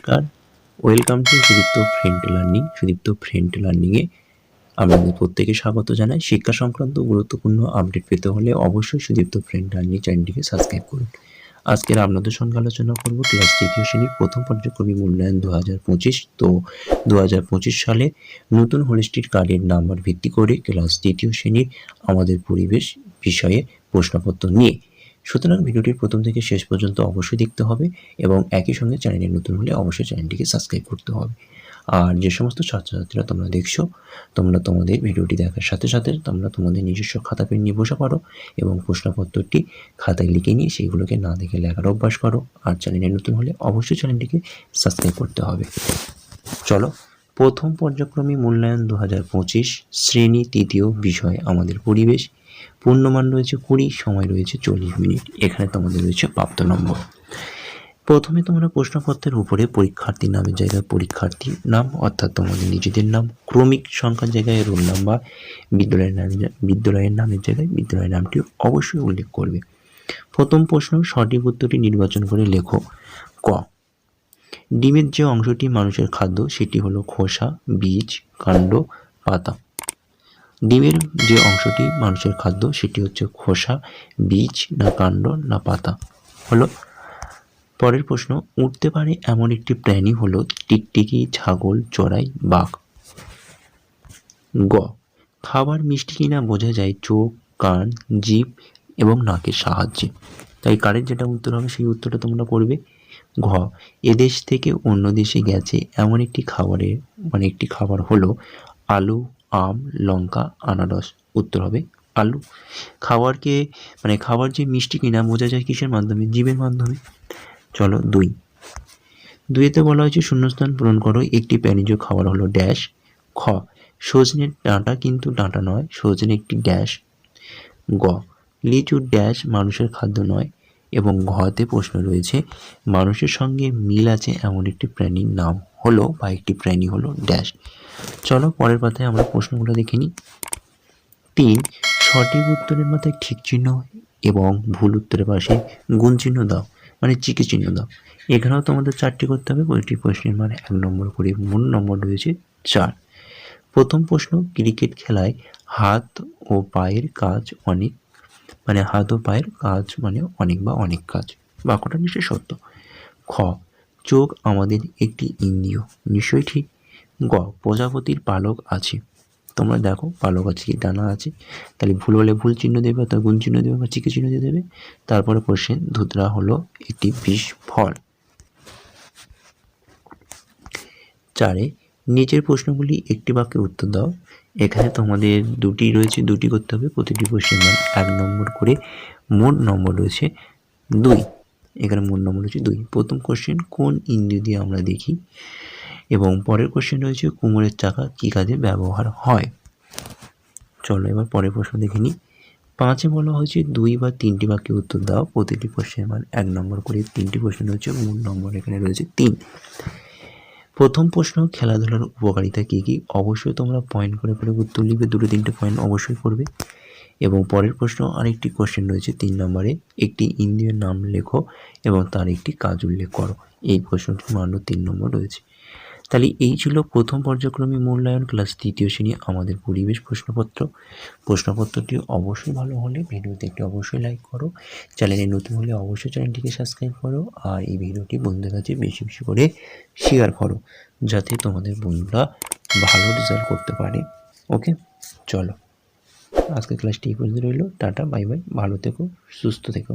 নমস্কার, welcome to Sudipta friend learning. Sudipta friend লার্নিংয়ে আপনাদের প্রত্যেকে স্বাগত জানাই। শিক্ষা সংক্রান্ত গুরুত্বপূর্ণ আপডেট পেতে হলে অবশ্যই সুদীপ্ত ফ্রেন্ড লার্নিং চ্যানেলটিকে সাবস্ক্রাইব করুন। আজকের আপনাদের সঙ্গে আলোচনা করব ক্লাস তৃতীয় শ্রেণীর প্রথম পর্যায়ক্রমিক মূল্যায়ন 2025। তো 2025 সালে নতুন হোলিস্টিক কার্ডের নাম্বার ভিত্তি করে ক্লাস তৃতীয় শ্রেণীর আমাদের পরিবেশ বিষয়ে প্রশ্নপত্র নিয়ে। সুতরাং ভিডিওটির প্রথম থেকে শেষ পর্যন্ত অবশ্যই দেখতে হবে এবং একই সঙ্গে চ্যানেলে নতুন হলে অবশ্যই চ্যানেলটিকে সাবস্ক্রাইব করতে হবে। আর যে সমস্ত ছাত্রছাত্রীরা তোমরা দেখছো, তোমরা তোমাদের ভিডিওটি দেখার সাথে সাথে তোমরা তোমাদের নিজস্ব খাতা পেন নিয়ে বসে পারো এবং প্রশ্নপত্রটি খাতায় লিখে নিয়ে সেইগুলোকে না দেখে লেখার অভ্যাস করো। আর চ্যানেলে নতুন হলে অবশ্যই চ্যানেলটিকে সাবস্ক্রাইব করতে হবে। চলো, প্রথম পর্যায়ক্রমিক মূল্যায়ন 2025 শ্রেণী তৃতীয় বিষয় আমাদের পরিবেশ। পূর্ণমান রয়েছে 20, সময় রয়েছে 40 মিনিট। এখানে তোমাদের রয়েছে প্রাপ্ত নম্বর। প্রথমে তোমরা প্রশ্নপত্রের উপরে পরীক্ষার্থীর নামের জায়গায় পরীক্ষার্থীর নাম অর্থাৎ তোমাদের নিজেদের নাম, ক্রমিক সংখ্যার জায়গায় রোল নাম্বার, বিদ্যালয়ের নামের জায়গায় বিদ্যালয়ের নামটি অবশ্যই উল্লেখ করবে। প্রথম প্রশ্ন, সঠিক উত্তরটি নির্বাচন করে লেখো। ক, ডিমের যে অংশটি মানুষের খাদ্য সেটি হলো খোসা, বীজ, কাণ্ড, পাতা। ডিমের যে অংশটি মানুষের খাদ্য সেটি হচ্ছে খোসা, বীজ, না কাণ্ড, না পাতা হলো। পরের প্রশ্ন, উঠতে পারে এমন একটি প্রাণী হলো টিকটিকি, ছাগল, চড়াই, বাঘ। গ, খাবার মিষ্টি কিনা বোঝা যায় চোখ, কান, জিভ এবং নাকের সাহায্যে। তাই কারের যেটা উত্তর হবে সেই উত্তরটা তোমরা করবে। ঘ, এদেশ থেকে অন্য দেশে গেছে এমন একটি খাবার হলো আলু, আম, লঙ্কা, আনারস। উত্তর হবে আলু। খাবার যে মিষ্টি কিনা বোঝা যায় কিসের মাধ্যমে? জীবের মাধ্যমে। চলো, 2-তে বলা হয়েছে শূন্যস্থান পূরণ করো। একটি প্রাণীজ খাবার হলো ড্যাশ। খ, সজনের ডাঁটা কিন্তু ডাঁটা নয়, সজনে একটি ড্যাশ। গ, লিচু ড্যাশ মানুষের খাদ্য নয়। এবং ঘতে প্রশ্ন রয়েছে মানুষের সঙ্গে মিল আছে এমন একটি প্রাণীর নাম হলো বা একটি প্রাণী হলো ড্যাশ। চলো পরের পাতায় আমরা প্রশ্নগুলো দেখে নিই। 3, সঠিক উত্তরের মাথায় ঠিক চিহ্ন এবং ভুল উত্তরের পাশে গুণ চিহ্ন দাও, মানে চিকে চিহ্ন দাও। এখানেও তোমাদের 4টি করতে হবে। প্রতিটি প্রশ্নের মান 1 নম্বর করে, মোট নম্বর রয়েছে 4। প্রথম প্রশ্ন, ক্রিকেট খেলায় হাত ও পায়ের কাজ অনেক, হাত ও পায়ের কাজ মানে অনেক বা অনেক কাজ। বাক্যটা নিশ্চয়ই সত্য। খ, চোখ আমাদের একটি ইন্দ্রিয়। নিশ্চয়ই ঠিক। গ, প্রজাপতির পালক আছে। তোমরা দেখো পালক আছে কি ডানা আছে। তাহলে ভুল হলে ভুল চিহ্ন দেবে অর্থাৎ গুণ চিহ্ন দেবে বা চিকে চিহ্ন দিয়ে দেবে। তারপরে কোশ্চেন, ধুতরা হলো একটি বিষ ফল। 4, নিচের প্রশ্নগুলি একটি বাক্যে উত্তর দাও। এখানে তোমাদের 2টি রয়েছে, 2টি করতে হবে। প্রতিটি প্রশ্নের মান 1 নম্বর করে, মোট নম্বর রয়েছে 2। এখানে মোট নম্বর রয়েছে 2। প্রথম কোশ্চেন, কোন ইন্দ্রিয় দিয়ে আমরা দেখি? এবং পরের কোশ্চেন রয়েছে কুমোরের চাকা কী কাজে ব্যবহার হয়? চলো এবার পরের প্রশ্ন দেখে নিই। 5-এ বলা হয়েছে 2 বা 3টি বাক্যে উত্তর দাও। প্রতিটি প্রশ্নের মান 1 নম্বর করে, 3টি প্রশ্ন রয়েছে, মোট নম্বর এখানে রয়েছে 3। প্রথম প্রশ্ন, খেলাধুলার উপকারিতা কী কী? অবশ্যই তোমরা পয়েন্ট করে উত্তর লিখবে, 2-3টে পয়েন্ট অবশ্যই করবে। এবং পরের প্রশ্ন, আরেকটি কোশ্চেন রয়েছে 3 নম্বরে, একটি ইন্দ্রিয়ের নাম লেখো এবং তার একটি কাজ উল্লেখ করো। এই প্রশ্নটির মানও 3 নম্বর রয়েছে। তাহলে এই ছিল প্রথম পর্যায়ক্রমিক মূল্যায়ন ক্লাস তৃতীয় শ্রেণী আমাদের পরিবেশ প্রশ্নপত্র। প্রশ্নপত্রটি অবশ্যই ভালো হলে ভিডিওতে একটি অবশ্যই লাইক করো, চ্যানেলে নতুন হলে অবশ্যই চ্যানেলটিকে সাবস্ক্রাইব করো, আর এই ভিডিওটি বন্ধুদের কাছে বেশি বেশি করে শেয়ার করো যাতে তোমাদের বন্ধুরা ভালো রেজাল্ট করতে পারে। ওকে, চলো আজকের ক্লাসটি এই পর্যন্ত রইল। টাটা, বাই বাই, ভালো থেকো, সুস্থ থেকো।